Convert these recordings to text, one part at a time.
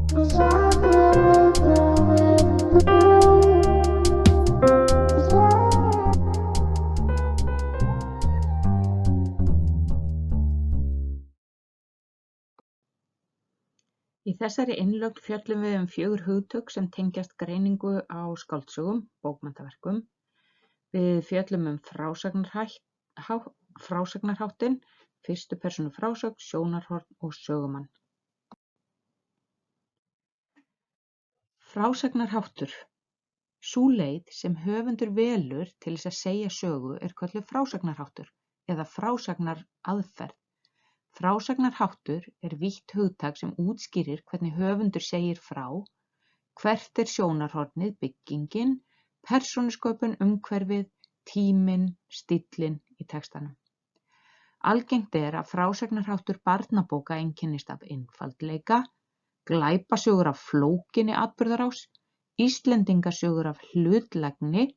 Í þessari innlögn fjöllum við 4 hugtök sem tengjast greiningu á skáldsögum, bókmenntaverkum. Við fjöllum frásagnarháttinn, fyrstu persónu frásögn, sjónarhorn og sögumann. Frásagnarháttur. Sú leið sem höfundur velur til þess að segja sögu er kölluð frásagnarháttur eða frásagnaraðferð. Frásagnarháttur er vítt hugtak sem útskýrir hvernig höfundur segir frá, hvert er sjónarhornið, byggingin, persónusköpun, umhverfið, tíminn, stíllinn í textanum. Algengt er að frásagnarháttur barnabóka einkennist af einfaldleika, glæpasögur af flókinni atburðarás, Íslendingasögur af hlutlægni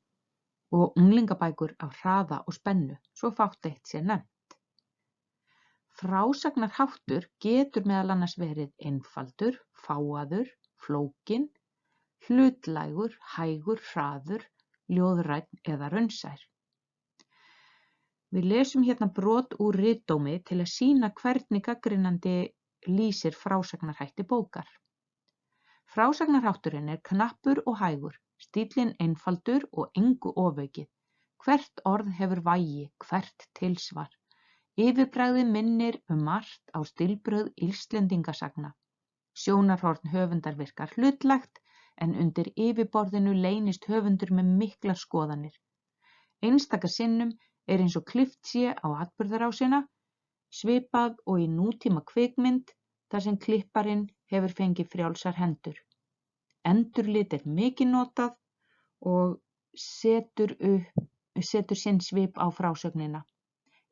og unglingabækur af hraða og spennu, svo fátt eitt sé nefnt. Frásagnarháttur getur meðal annars verið einfaldur, fágaður, flókinn, hlutlægur, hægur, hraður, ljóðrænn eða raunsær. Við lesum hérna brot úr ritdómi til að sýna hvernig gagnrýnandi lýsir frásagnarhætti bókar. Frásagnarhátturinn er knappur og hægur, stíllinn einfaldur og engu ofaukið. Hvert orð hefur vægi, hvert tilsvar. Yfirbragðið minnir margt á stílbrögð Íslendingasagna. Sjónarhorn höfundar virkar hlutlægt en undir yfirborðinu leynist höfundur með miklar skoðanir. Einstaka sinnum er eins og klippt sé á atburðarásina, svipað og í nútíma kvikmynd þar sem klipparinn hefur fengið frjálsar hendur. Endurlit er mikið notað og setur sinn svip á frásögnina.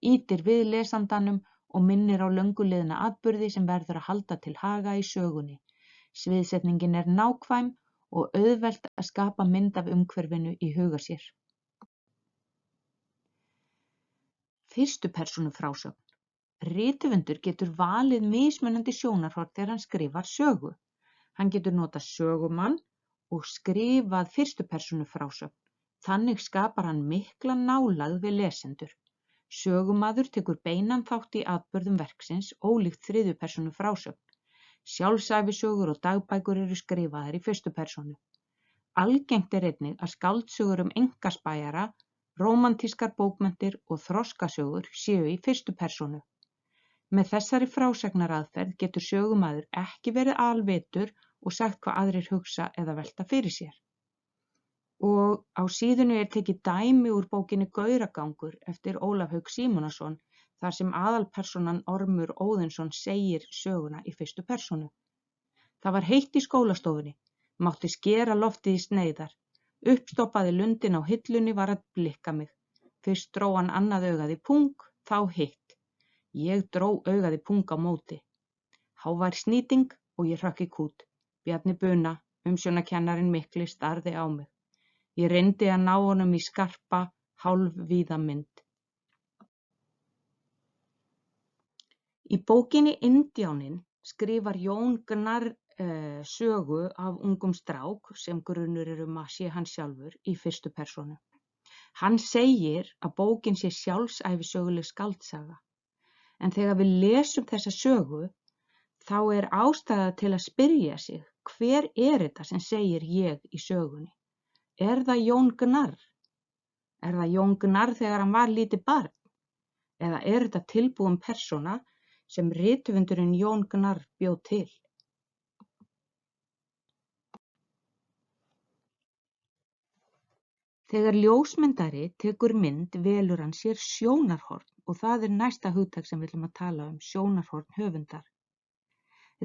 Ýtir við lesandanum og minnir á löngu liðna atburði sem verður að halda til haga í sögunni. Sviðsetningin er nákvæm og auðvelt að skapa mynd af umhverfinu í huga sér. Fyrstu persónu frásögn. Rithöfundur getur valið mismunandi sjónarhorn þegar hann skrifar sögu. Hann getur notað sögumann og skrifað fyrstu persónu frásögn. Þannig skapar hann mikla nálægð við lesendur. Sögumaður tekur beinan þátt í atburðum verksins, ólíkt þriðju persónu frásögn. Sjálfsævisögur og dagbækur eru skrifaðar í fyrstu persónu. Algengt er einnig að skáldsögur einkaspæjara, rómantískar bókmenntir og þroskasögur séu í fyrstu persónu. Með þessari frásagnaraðferð getur sögumaður ekki verið alvitur og sagt hvað aðrir hugsa eða velta fyrir sér. Og á síðunni er tekið dæmi úr bókinni Gauragangur eftir Ólaf Hauk Símonarson, þar sem aðalpersónan Ormur Óðinsson segir söguna í fyrstu persónu. Það var heitt í skólastofunni, mátti skera loftið í sneiðar. Uppstoppaði lundin á hillunni var að blikka mig. Fyrst dró hann annað augað í pung, þá hitt. Ég dró augað í pung á móti. Hávær snýting og ég hrökk í kút. Bjarni Buna, umsjónarkennarinn mikli, starði á mig. Ég reyndi að ná honum í skarpa, hálfvíða mynd. Í bókinni Indjáninn skrifar Jón Gnarr sögu af ungum strák sem grunur er að sé hann sjálfur í fyrstu persónu. Hann segir að bókin sé sjálfsævisöguleg skáldsaga. En þegar við lesum þessa sögu, þá er ástæða til að spyrja sig, hver er þetta sem segir ég í sögunni? Er það Jón Gnarr? Er það Jón Gnarr þegar hann var lítið barn? Eða er þetta tilbúin persóna sem rithöfundurinn Jón Gnarr bjó til? Þegar ljósmyndari tekur mynd velur hann sér sjónarhorn og það er næsta hugtak sem við ætlum að tala um, sjónarhorn höfundar.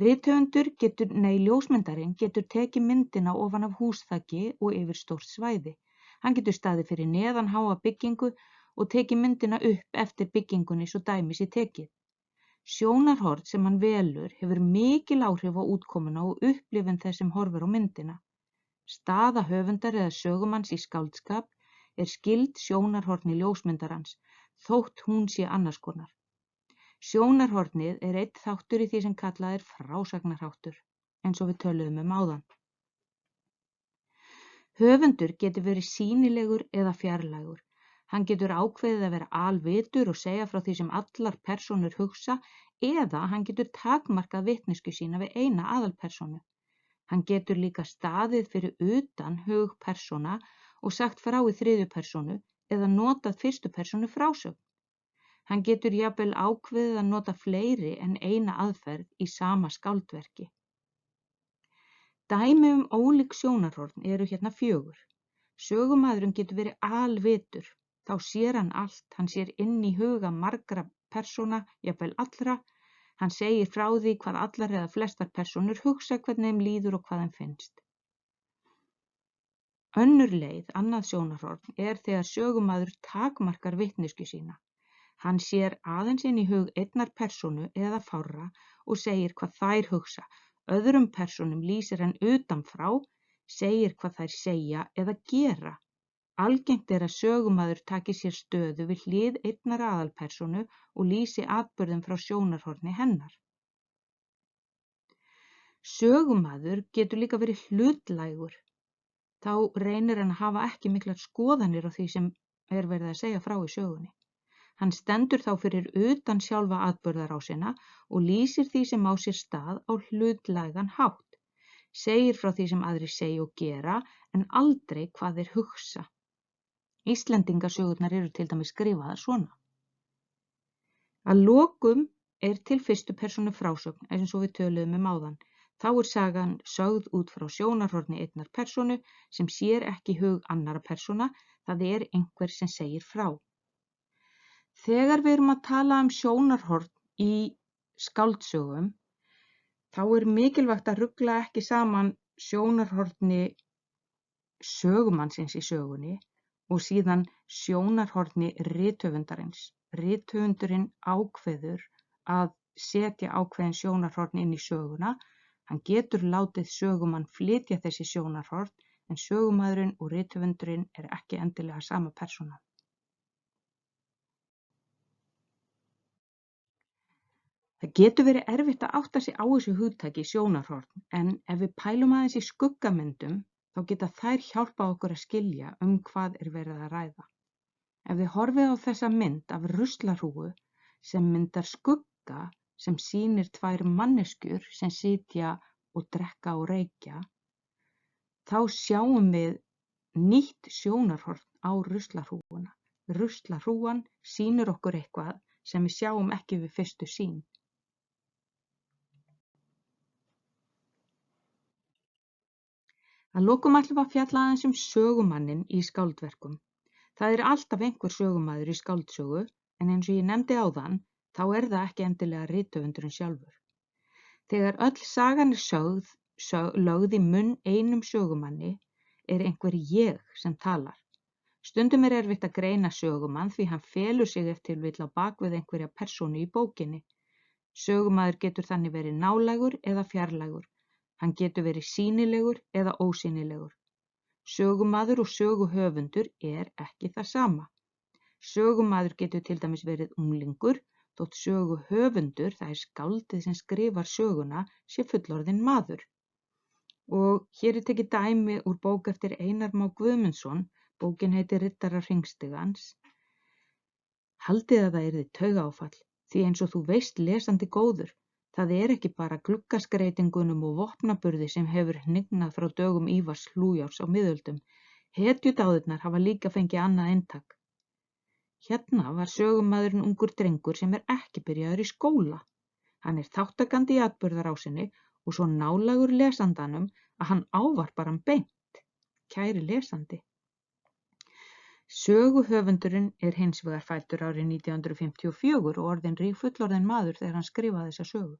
Ljósmyndarinn getur tekið myndina ofan af húsþaki og yfir stórt svæði. Hann getur staðið fyrir neðan háa byggingu og tekið myndina upp eftir byggingunni svo dæmi sé tekið. Sjónarhorn sem hann velur hefur mikil áhrif á útkomuna og upplifun þess sem horfir á myndina. Staða höfundar eða sögumanns í skáldskap er skyld sjónarhorni ljósmyndarans, þótt hún sé annars konar. Sjónarhornið er einn þáttur í því sem kallað er frásagnarháttur. eins og við töluðum áðan. Höfundur getur verið sýnilegur eða fjarlægur. Hann getur ákveðið að vera alvitur og segja frá því sem allar persónur hugsa eða hann getur takmarkað vitneskju sína við eina aðalpersónu. Hann getur líka staðið fyrir utan hug persóna og sagt frá í þriðju persónu eða notað fyrstu persónu frásögn. Hann getur jafnvel ákveðið að nota fleiri en eina aðferð í sama skáldverki. Dæmi ólík sjónarhorn eru hérna 4. Sögumaðurinn getur verið alvitur, þá sér hann allt, hann sér inn í huga margra persóna, jafnvel allra, hann segir frá því hvað allar eða flestar persónur hugsa, hvernig þeim líður og hvað þeim finnst. Önnur leið, annað sjónarhorn, er þegar sögumaður takmarkar vitneskju sína. Hann sér aðeins inn í hug einnar persónu eða fárra og segir hvað þær hugsa. Öðrum persónum lýsir hann utanfrá, segir hvað þær segja eða gera. Algengt er að sögumaður taki sér stöðu við hlið einnar aðalpersónu og lýsi atburðum frá sjónarhorni hennar. Sögumaður getur líka verið hlutlægur. Þá reynir hann að hafa ekki miklar skoðanir á því sem er verið að segja frá í sögunni. Hann stendur þá fyrir utan sjálfa atburðarásina og lýsir því sem á sér stað á hlutlægan hátt, segir frá því sem aðrir segja og gera en aldrei hvað þeir hugsa. Íslendingasögurnar eru til dæmis skrifaðar svona. Að lokum er til fyrstu persónu frásögn eins og við töluðum áðan. Þá er sagan sögð út frá sjónarhorni einnar persónu sem sér ekki hug annarra persóna, það er einhver sem segir frá. Þegar við erum að tala sjónarhorn í skáldsögum, þá er mikilvægt að rugla ekki saman sjónarhorni sögumannsins í sögunni og síðan sjónarhorni rithöfundarins. Rithöfundurinn ákveður að setja ákveðin sjónarhorn inn í söguna. Hann getur látið sögumann flytja þessi sjónarhorn en sögumaðurinn og rithöfundurinn er ekki endilega sama persóna. Það getur verið erfitt að átta sig á þessu hugtaki sjónarhorn, en ef við pælum aðeins í skuggamyndum, þá geta þær hjálpað okkur að skilja hvað er verið að ræða. Ef þið horfið á þessa mynd af ruslahrúgu sem myndar skugga sem sýnir 2 manneskjur sem sitja og drekka og reykja, þá sjáum við nýtt sjónarhorn á ruslahrúguna. Ruslahrúgan sýnir okkur eitthvað sem við sjáum ekki við fyrstu sýn. Að lokum ætlum við að fjalla aðeins sögumanninn í skáldverkum. Það er alltaf einhver sögumaður í skáldsögu, en eins og ég nefndi áðan, þá er það ekki endilega rithöfundurinn sjálfur. Þegar öll sagan er lögð í munn einum sögumanni, er einhver ég sem talar. Stundum er erfitt að greina sögumann því hann felur sig ef til vill á bak við einhverja persónu í bókinni. Sögumaður getur þannig verið nálægur eða fjarlægur. Hann getur verið sýnilegur eða ósýnilegur. Sögumaður og söguhöfundur er ekki það sama. Sögumaður getur til dæmis verið unglingur, þótt söguhöfundur, það er skáldið sem skrifar söguna, sé fullorðinn maður. Og hér er tekið dæmi úr bók eftir Einar Má Guðmundsson, bókin heitir Riddarar hringstigans. Haldið að það yrði taugaáfall, því eins og þú veist lesandi góður, það er ekki bara gluggaskreitingunum og vopnaburði sem hefur hnignað frá dögum Ívars Hlújárs á miðöldum. Hetjudáðirnar hafa líka fengið annað eintak. Hérna var sögumaðurinn ungur drengur sem er ekki byrjaður í skóla. Hann er þáttakandi í atburðarásinni og svo nálægur lesandanum að hann ávarpar hann beint. Kæri lesandi. Söguhöfundurinn er hins vegar fæddur árið 1954 og orðinn rígfullorðinn maður þegar hann skrifaði þessa sögu.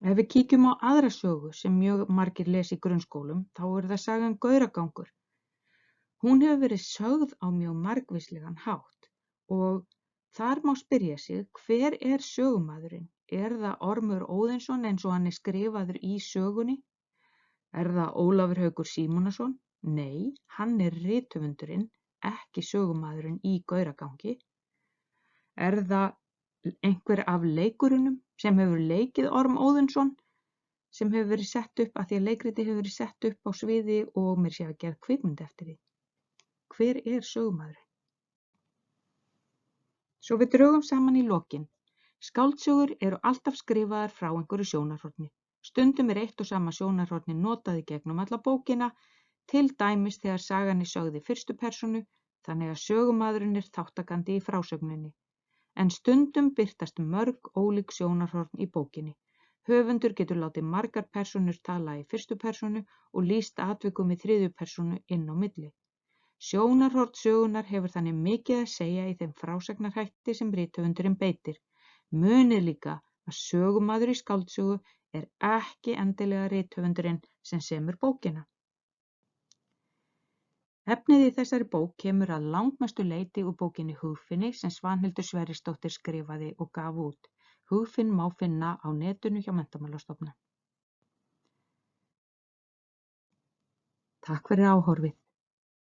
Ef við kíkjum á aðra sögu sem mjög margir lesa í grunnskólum, þá er það sagan Gauragangur. Hún hefur verið sögð á mjög margvíslegan hátt og þar má spyrja sig hver er sögumaðurinn? Er það Ormur Óðinsson eins og hann er skrifaður í sögunni? Er það Ólafur Haukur Símonarson? Nei, hann er rithöfundurinn, ekki sögumaðurinn í Gauragangi. Er það einhver af leikurunum sem hefur leikið Orm Óðinsson sem hefur verið sett upp af því að leikriti hefur verið sett upp á sviði og mér sé að gera kvikmynd eftir því. Hver er sögumaðurinn? Svo við drögum saman í lokin. Skáldsögur eru alltaf skrifaðar frá einhverju sjónarhorni. Stundum er eitt og sama sjónarhorni notað í gegnum alla bókina, til dæmis þegar sagan er sögð í fyrstu persónu, þannig að sögumaðurinn er þátttakandi í frásögninni. En stundum birtast mörg ólík sjónarhorn í bókinni. Höfundur getur látið margar persónur tala í fyrstu persónu og lýst atvikum í þriðju persónu inn á milli. Sjónarhorn sögunnar hefur þannig mikið að segja í þeim frásagnarhætti sem rithöfundurinn beitir. Munið líka að sögumaður í skáldsögu er ekki endilega rithöfundurinn sem semur bókina. Efnið í þessari bók kemur að langmestu leyti úr bókinni Hugfinni sem Svanhildur Sverrisdóttir skrifaði og gaf út. Hugfinn má finna á netinu hjá Menntamálastofnun. Takk fyrir áhorfið.